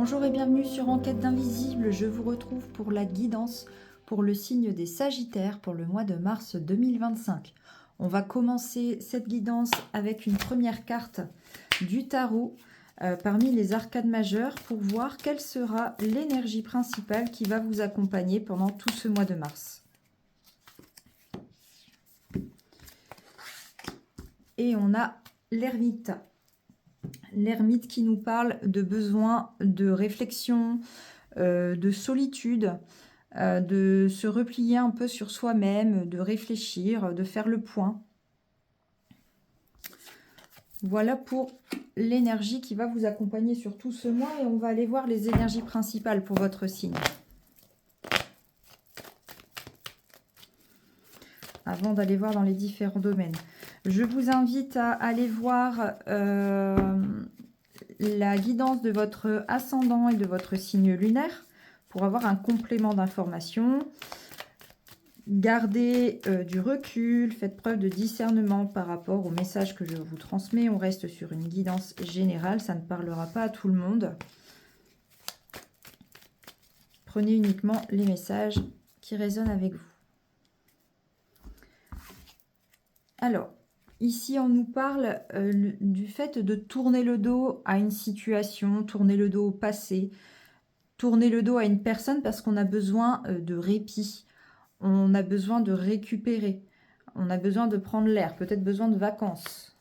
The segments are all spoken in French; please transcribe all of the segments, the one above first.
Bonjour et bienvenue sur Enquête d'Invisible. Je vous retrouve pour la guidance pour le signe des Sagittaires pour le mois de mars 2025. On va commencer cette guidance avec une première carte du tarot parmi les arcades majeures pour voir quelle sera l'énergie principale qui va vous accompagner pendant tout ce mois de mars. Et on a l'ermite. L'ermite qui nous parle de besoin de réflexion, de solitude, de se replier un peu sur soi-même, de réfléchir, de faire le point. Voilà pour l'énergie qui va vous accompagner sur tout ce mois et on va aller voir les énergies principales pour votre signe. Avant d'aller voir dans les différents domaines. Je vous invite à aller voir la guidance de votre ascendant et de votre signe lunaire pour avoir un complément d'information. Gardez du recul, faites preuve de discernement par rapport au message que je vous transmets. On reste sur une guidance générale, ça ne parlera pas à tout le monde. Prenez uniquement les messages qui résonnent avec vous. Alors, ici, on nous parle du fait de tourner le dos à une situation, tourner le dos au passé, tourner le dos à une personne parce qu'on a besoin de répit, on a besoin de récupérer, on a besoin de prendre l'air, peut-être besoin de vacances.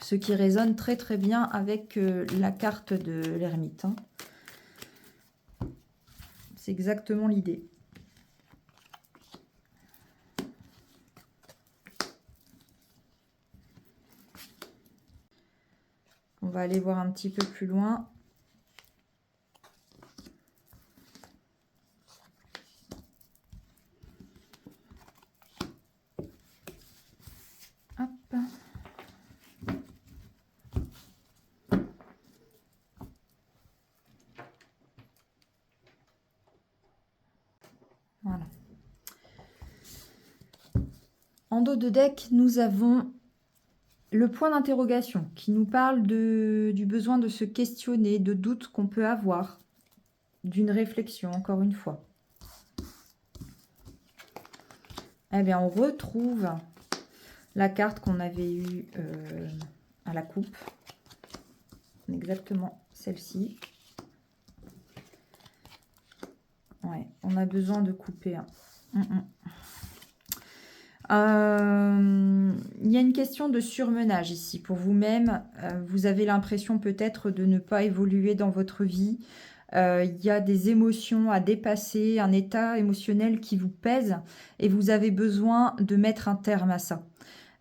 Ce qui résonne très très bien avec la carte de l'ermite. Hein. C'est exactement l'idée. On va aller voir un petit peu plus loin. Hop. Voilà. En dos de deck, nous avons le point d'interrogation qui nous parle du besoin de se questionner, de doutes qu'on peut avoir, d'une réflexion, encore une fois. Eh bien, on retrouve la carte qu'on avait eue à la coupe. Exactement celle-ci. Ouais, on a besoin de couper. Il y a une question de surmenage ici. Pour vous-même, vous avez l'impression peut-être de ne pas évoluer dans votre vie. Il y a des émotions à dépasser, un état émotionnel qui vous pèse et vous avez besoin de mettre un terme à ça.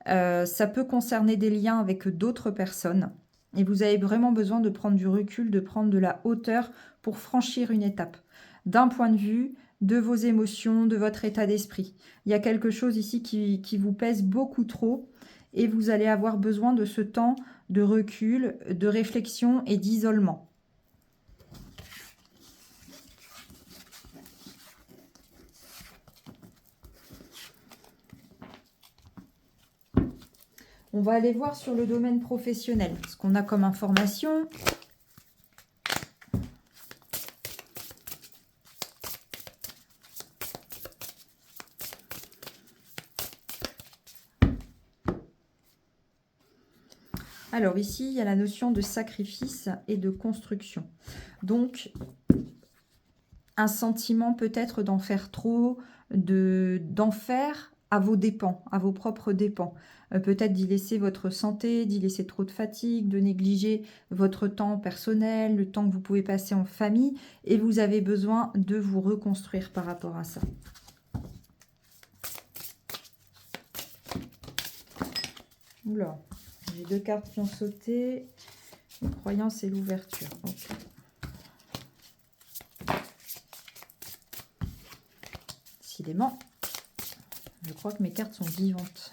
Ça peut concerner des liens avec d'autres personnes et vous avez vraiment besoin de prendre du recul, de prendre de la hauteur pour franchir une étape. D'un point de vue de vos émotions, de votre état d'esprit. Il y a quelque chose ici qui vous pèse beaucoup trop et vous allez avoir besoin de ce temps de recul, de réflexion et d'isolement. On va aller voir sur le domaine professionnel ce qu'on a comme information. Alors ici, il y a la notion de sacrifice et de construction. Donc, un sentiment peut-être d'en faire trop, d'en faire à vos dépens, à vos propres dépens. Peut-être d'y laisser votre santé, d'y laisser trop de fatigue, de négliger votre temps personnel, le temps que vous pouvez passer en famille. Et vous avez besoin de vous reconstruire par rapport à ça. Oula. J'ai deux cartes qui ont sauté. Les croyances et l'ouverture. Okay. Décidément, je crois que mes cartes sont vivantes.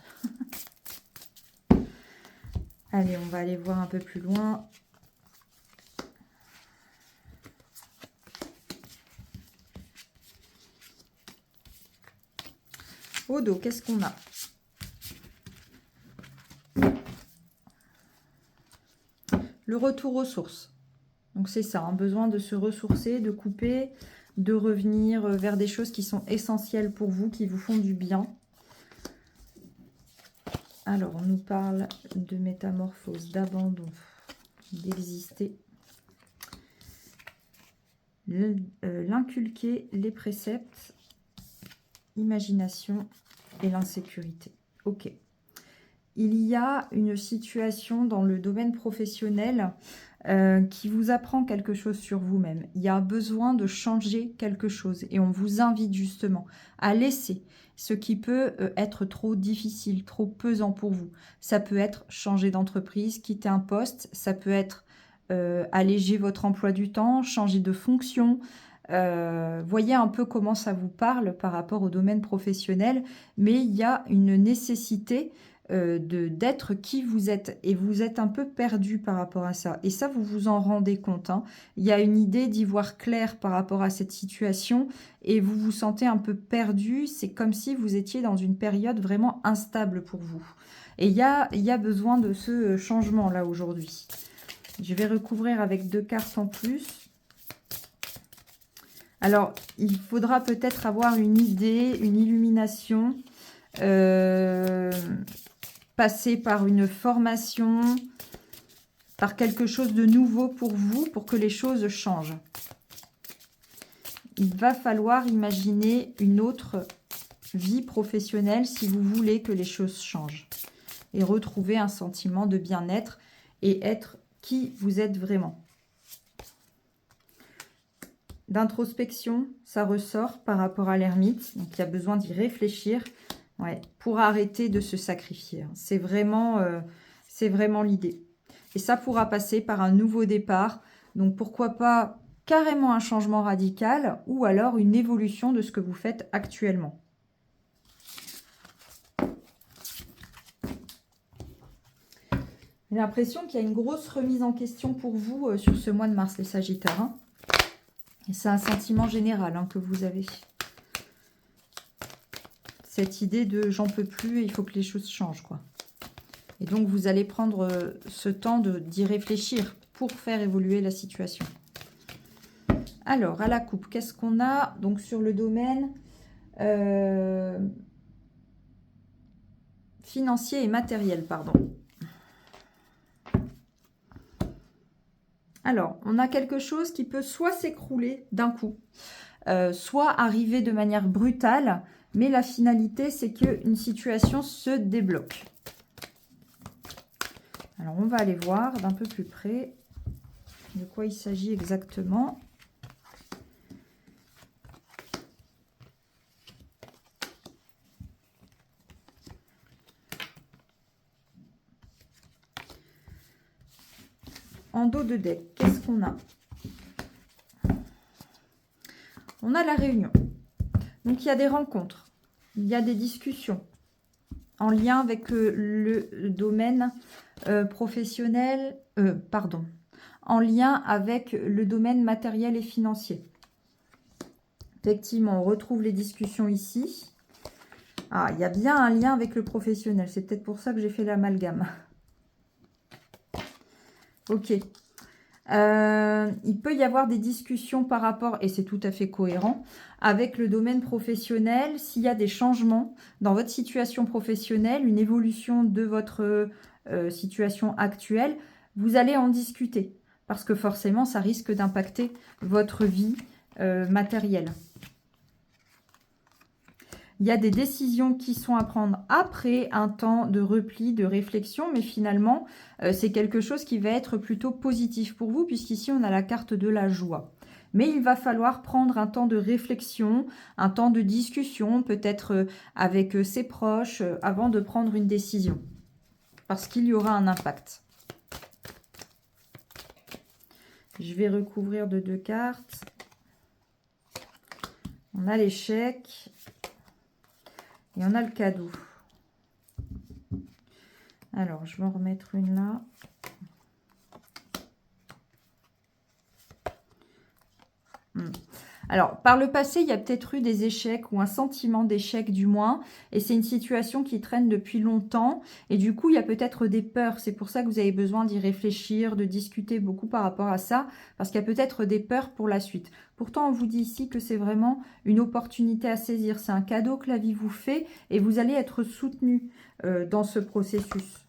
Allez, on va aller voir un peu plus loin. Au dos, qu'est-ce qu'on a ? le retour aux sources. Donc c'est ça, un besoin de se ressourcer, de couper, de revenir vers des choses qui sont essentielles pour vous, qui vous font du bien. Alors, on nous parle de métamorphose, d'abandon, d'exister. L'inculquer, les préceptes, imagination et l'insécurité. Ok. Il y a une situation dans le domaine professionnel qui vous apprend quelque chose sur vous-même. Il y a besoin de changer quelque chose et on vous invite justement à laisser ce qui peut être trop difficile, trop pesant pour vous. Ça peut être changer d'entreprise, quitter un poste, ça peut être alléger votre emploi du temps, changer de fonction. Voyez un peu comment ça vous parle par rapport au domaine professionnel, mais il y a une nécessité d'être qui vous êtes, et vous êtes un peu perdu par rapport à ça, et ça vous vous en rendez compte, hein. Il y a une idée d'y voir clair par rapport à cette situation, et vous vous sentez un peu perdu, c'est comme si vous étiez dans une période vraiment instable pour vous, et il y a besoin de ce changement là aujourd'hui. Je vais recouvrir avec 2 cartes en plus. Alors, il faudra peut-être avoir une idée, une illumination, passer par une formation, par quelque chose de nouveau pour vous, pour que les choses changent. Il va falloir imaginer une autre vie professionnelle si vous voulez que les choses changent. Et retrouver un sentiment de bien-être et être qui vous êtes vraiment. D'introspection, ça ressort par rapport à l'ermite. Donc, il y a besoin d'y réfléchir. Ouais, pour arrêter de se sacrifier. C'est vraiment l'idée. Et ça pourra passer par un nouveau départ. Donc, pourquoi pas carrément un changement radical ou alors une évolution de ce que vous faites actuellement. J'ai l'impression qu'il y a une grosse remise en question pour vous sur ce mois de mars, les Sagittaires. Hein. Et c'est un sentiment général que vous avez. Cette idée de j'en peux plus et il faut que les choses changent, quoi. Et donc, vous allez prendre ce temps d'y réfléchir pour faire évoluer la situation. Alors, à la coupe, qu'est-ce qu'on a? Donc, sur le domaine financier et matériel, pardon. Alors, on a quelque chose qui peut soit s'écrouler d'un coup, soit arriver de manière brutale, mais la finalité, c'est qu'une situation se débloque. Alors, on va aller voir d'un peu plus près de quoi il s'agit exactement. En dos de deck, qu'est-ce qu'on a? On a la réunion. Donc, il y a des rencontres, il y a des discussions en lien avec le domaine professionnel, en lien avec le domaine matériel et financier. Effectivement, on retrouve les discussions ici. Ah, il y a bien un lien avec le professionnel. C'est peut-être pour ça que j'ai fait l'amalgame. Ok. Il peut y avoir des discussions par rapport, et c'est tout à fait cohérent, avec le domaine professionnel. S'il y a des changements dans votre situation professionnelle, une évolution de votre situation actuelle, vous allez en discuter. Parce que forcément, ça risque d'impacter votre vie matérielle. Il y a des décisions qui sont à prendre après un temps de repli, de réflexion, mais finalement, c'est quelque chose qui va être plutôt positif pour vous, puisqu'ici, on a la carte de la joie. Mais il va falloir prendre un temps de réflexion, un temps de discussion, peut-être avec ses proches, avant de prendre une décision. Parce qu'il y aura un impact. Je vais recouvrir de 2 cartes. On a l'échec. Et on a le cadeau. Alors, je vais en remettre une là. Alors, par le passé, il y a peut-être eu des échecs ou un sentiment d'échec du moins, et c'est une situation qui traîne depuis longtemps, et du coup, il y a peut-être des peurs. C'est pour ça que vous avez besoin d'y réfléchir, de discuter beaucoup par rapport à ça, parce qu'il y a peut-être des peurs pour la suite. Pourtant, on vous dit ici que c'est vraiment une opportunité à saisir. C'est un cadeau que la vie vous fait, et vous allez être soutenu dans ce processus.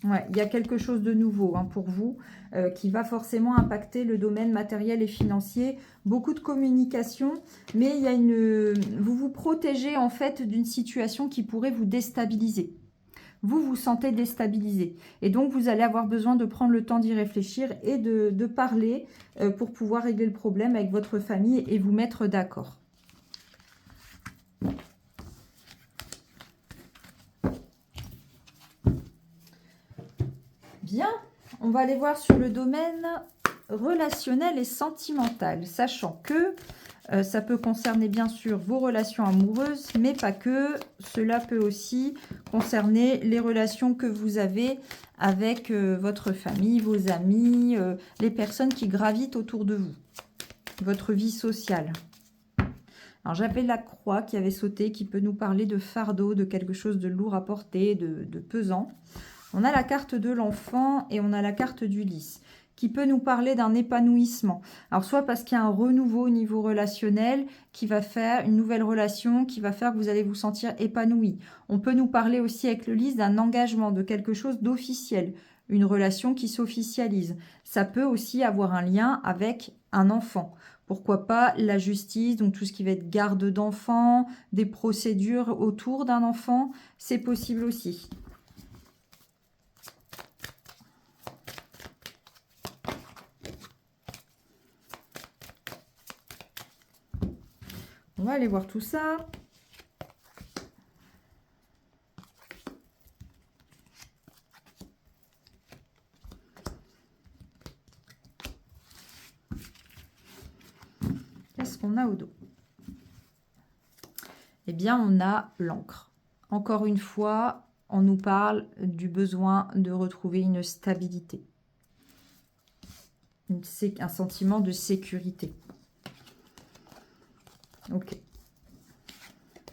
Ouais, il y a quelque chose de nouveau hein, pour vous qui va forcément impacter le domaine matériel et financier. Beaucoup de communication, mais il y a vous vous protégez en fait d'une situation qui pourrait vous déstabiliser. Vous vous sentez déstabilisé. Et donc, vous allez avoir besoin de prendre le temps d'y réfléchir et de parler pour pouvoir régler le problème avec votre famille et vous mettre d'accord. Bien, on va aller voir sur le domaine relationnel et sentimental, sachant que ça peut concerner bien sûr vos relations amoureuses, mais pas que. Cela peut aussi concerner les relations que vous avez avec votre famille, vos amis, les personnes qui gravitent autour de vous, votre vie sociale. Alors j'appelle la croix qui avait sauté, qui peut nous parler de fardeau, de quelque chose de lourd à porter, de pesant. On a la carte de l'enfant et on a la carte d'Ulysse, qui peut nous parler d'un épanouissement. Alors, soit parce qu'il y a un renouveau au niveau relationnel qui va faire une nouvelle relation, qui va faire que vous allez vous sentir épanoui. On peut nous parler aussi avec le lys d'un engagement, de quelque chose d'officiel, une relation qui s'officialise. Ça peut aussi avoir un lien avec un enfant. Pourquoi pas la justice, donc tout ce qui va être garde d'enfant, des procédures autour d'un enfant, c'est possible aussi. On va aller voir tout ça. Qu'est-ce qu'on a au dos? Eh bien, on a l'encre. Encore une fois, on nous parle du besoin de retrouver une stabilité. Un sentiment de sécurité. Ok.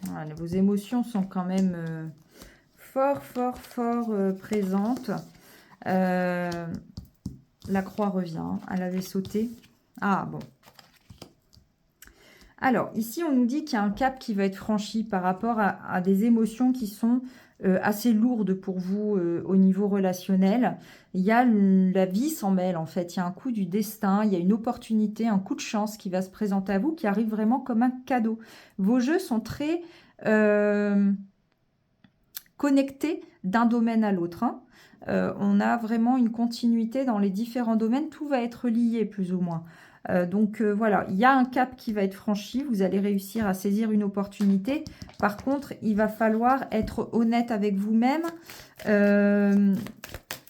Voilà, vos émotions sont quand même fort présentes. La croix revient. Elle avait sauté. Ah, bon. Alors, ici, on nous dit qu'il y a un cap qui va être franchi par rapport à des émotions qui sont assez lourdes pour vous au niveau relationnel. Il y a la vie s'en mêle, en fait. Il y a un coup du destin, il y a une opportunité, un coup de chance qui va se présenter à vous, qui arrive vraiment comme un cadeau. Vos jeux sont très connectés d'un domaine à l'autre. Hein. On a vraiment une continuité dans les différents domaines. Tout va être lié, plus ou moins. Donc voilà, il y a un cap qui va être franchi, vous allez réussir à saisir une opportunité. Par contre, il va falloir être honnête avec vous-même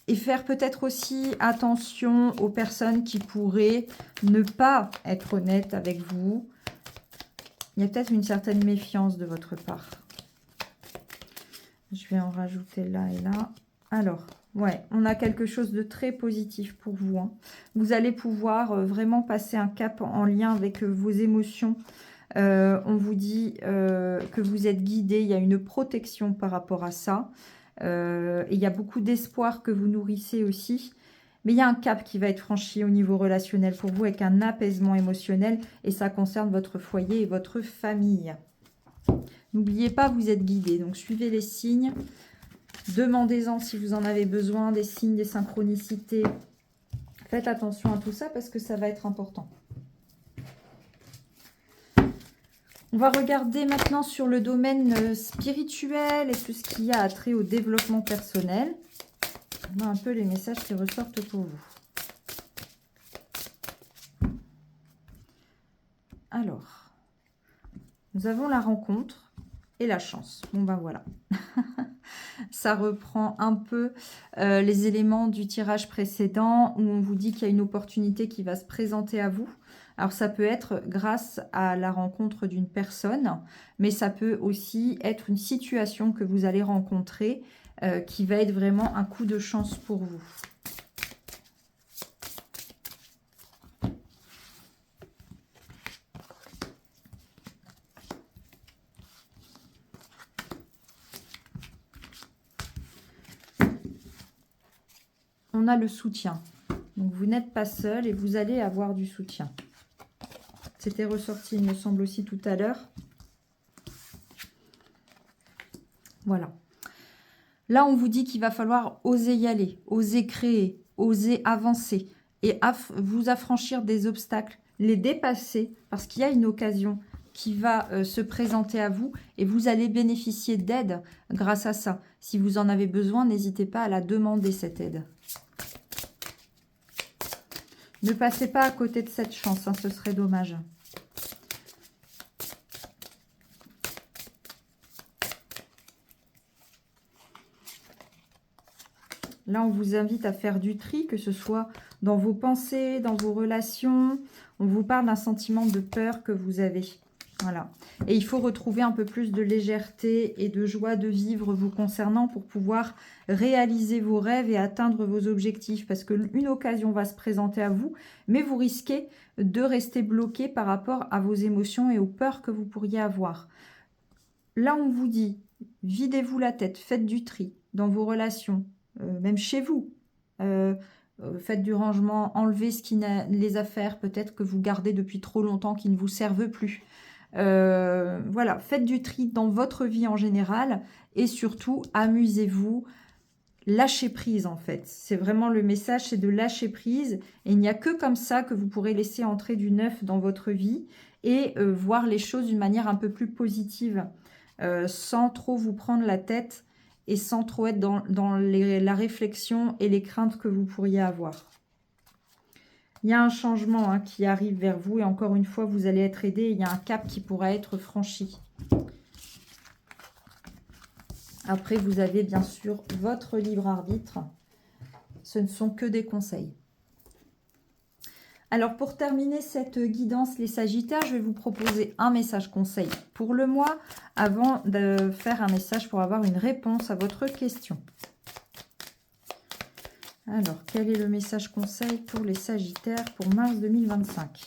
et faire peut-être aussi attention aux personnes qui pourraient ne pas être honnêtes avec vous. Il y a peut-être une certaine méfiance de votre part. Je vais en rajouter là et là. Alors... ouais, on a quelque chose de très positif pour vous. Hein. Vous allez pouvoir vraiment passer un cap en lien avec vos émotions. On vous dit que vous êtes guidé. Il y a une protection par rapport à ça. Et il y a beaucoup d'espoir que vous nourrissez aussi. Mais il y a un cap qui va être franchi au niveau relationnel pour vous avec un apaisement émotionnel. Et ça concerne votre foyer et votre famille. N'oubliez pas, vous êtes guidé. Donc, suivez les signes. Demandez-en si vous en avez besoin, des signes, des synchronicités. Faites attention à tout ça parce que ça va être important. On va regarder maintenant sur le domaine spirituel et tout ce qui a trait au développement personnel. On a un peu les messages qui ressortent pour vous. Alors, nous avons la rencontre et la chance. Bon ben voilà. Ça reprend un peu les éléments du tirage précédent où on vous dit qu'il y a une opportunité qui va se présenter à vous. Alors ça peut être grâce à la rencontre d'une personne, mais ça peut aussi être une situation que vous allez rencontrer qui va être vraiment un coup de chance pour vous. on a le soutien. Donc, vous n'êtes pas seul et vous allez avoir du soutien. C'était ressorti, il me semble, aussi tout à l'heure. Voilà. Là, on vous dit qu'il va falloir oser y aller, oser créer, oser avancer et vous affranchir des obstacles, les dépasser parce qu'il y a une occasion qui va se présenter à vous et vous allez bénéficier d'aide grâce à ça. Si vous en avez besoin, n'hésitez pas à la demander, cette aide. Ne passez pas à côté de cette chance, hein, ce serait dommage. Là, on vous invite à faire du tri, que ce soit dans vos pensées, dans vos relations. On vous parle d'un sentiment de peur que vous avez. Voilà. Et il faut retrouver un peu plus de légèreté et de joie de vivre vous concernant pour pouvoir réaliser vos rêves et atteindre vos objectifs. Parce qu'une occasion va se présenter à vous, mais vous risquez de rester bloqué par rapport à vos émotions et aux peurs que vous pourriez avoir. Là, on vous dit, videz-vous la tête, faites du tri dans vos relations. Même chez vous, faites du rangement, enlevez les affaires peut-être que vous gardez depuis trop longtemps qui ne vous servent plus. Voilà, faites du tri dans votre vie en général et surtout amusez-vous, lâchez prise en fait. C'est vraiment le message, c'est de lâcher prise et il n'y a que comme ça que vous pourrez laisser entrer du neuf dans votre vie et voir les choses d'une manière un peu plus positive sans trop vous prendre la tête et sans trop être dans la réflexion et les craintes que vous pourriez avoir. Il y a un changement hein, qui arrive vers vous et encore une fois, vous allez être aidé. Il y a un cap qui pourra être franchi. Après, vous avez bien sûr votre libre arbitre. Ce ne sont que des conseils. Alors, pour terminer cette guidance, les Sagittaires, je vais vous proposer un message conseil pour le mois avant de faire un message pour avoir une réponse à votre question. Alors, quel est le message conseil pour les Sagittaires pour mars 2025?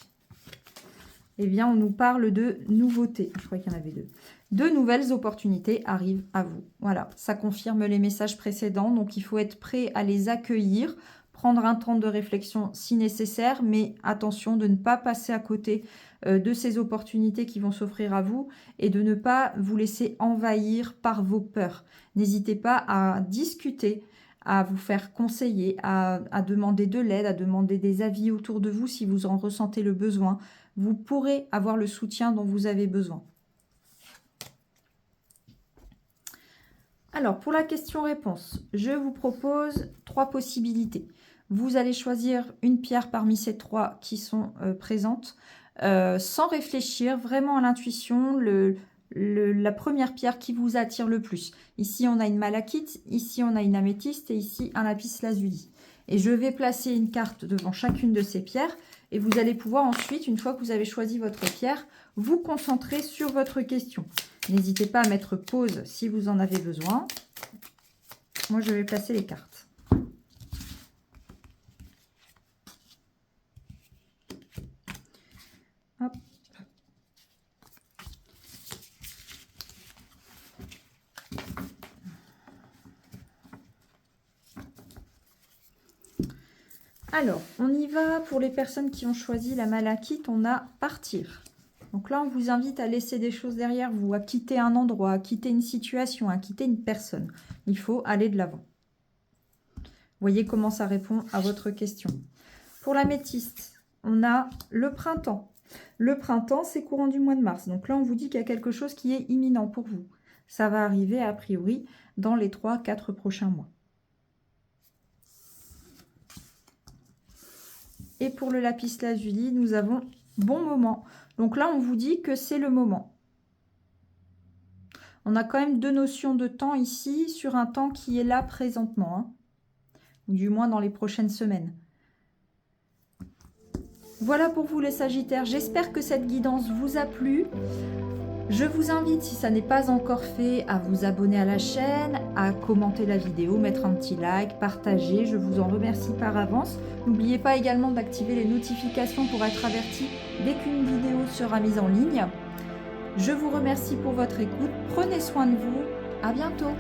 Eh bien, on nous parle de nouveautés. Je crois qu'il y en avait deux. De nouvelles opportunités arrivent à vous. Voilà, ça confirme les messages précédents. Donc, il faut être prêt à les accueillir. Prendre un temps de réflexion si nécessaire, mais attention de ne pas passer à côté de ces opportunités qui vont s'offrir à vous et de ne pas vous laisser envahir par vos peurs. N'hésitez pas à discuter, à vous faire conseiller, à demander de l'aide, à demander des avis autour de vous si vous en ressentez le besoin. Vous pourrez avoir le soutien dont vous avez besoin. Alors, pour la question-réponse, je vous propose 3 possibilités. Vous allez choisir une pierre parmi ces 3 qui sont présentes, sans réfléchir, vraiment à l'intuition, la première pierre qui vous attire le plus. Ici, on a une malachite, ici, on a une améthyste et ici, un lapis-lazuli. Et je vais placer une carte devant chacune de ces pierres et vous allez pouvoir ensuite, une fois que vous avez choisi votre pierre, vous concentrer sur votre question. N'hésitez pas à mettre pause si vous en avez besoin. Moi, je vais placer les cartes. Hop. Alors, on y va pour les personnes qui ont choisi la malachite, on a partir. Donc là, on vous invite à laisser des choses derrière vous, à quitter un endroit, à quitter une situation, à quitter une personne. Il faut aller de l'avant. Voyez comment ça répond à votre question. Pour l'améthyste, on a le printemps. Le printemps, c'est courant du mois de mars. Donc là, on vous dit qu'il y a quelque chose qui est imminent pour vous. Ça va arriver a priori dans les 3-4 prochains mois. Et pour le lapis-lazuli, nous avons bon moment. Donc là, on vous dit que c'est le moment. On a quand même 2 notions de temps ici sur un temps qui est là présentement. Hein, ou du moins dans les prochaines semaines. Voilà pour vous les Sagittaires. J'espère que cette guidance vous a plu. Je vous invite, si ça n'est pas encore fait, à vous abonner à la chaîne, à commenter la vidéo, mettre un petit like, partager. Je vous en remercie par avance. N'oubliez pas également d'activer les notifications pour être averti dès qu'une vidéo sera mise en ligne. Je vous remercie pour votre écoute. Prenez soin de vous. À bientôt.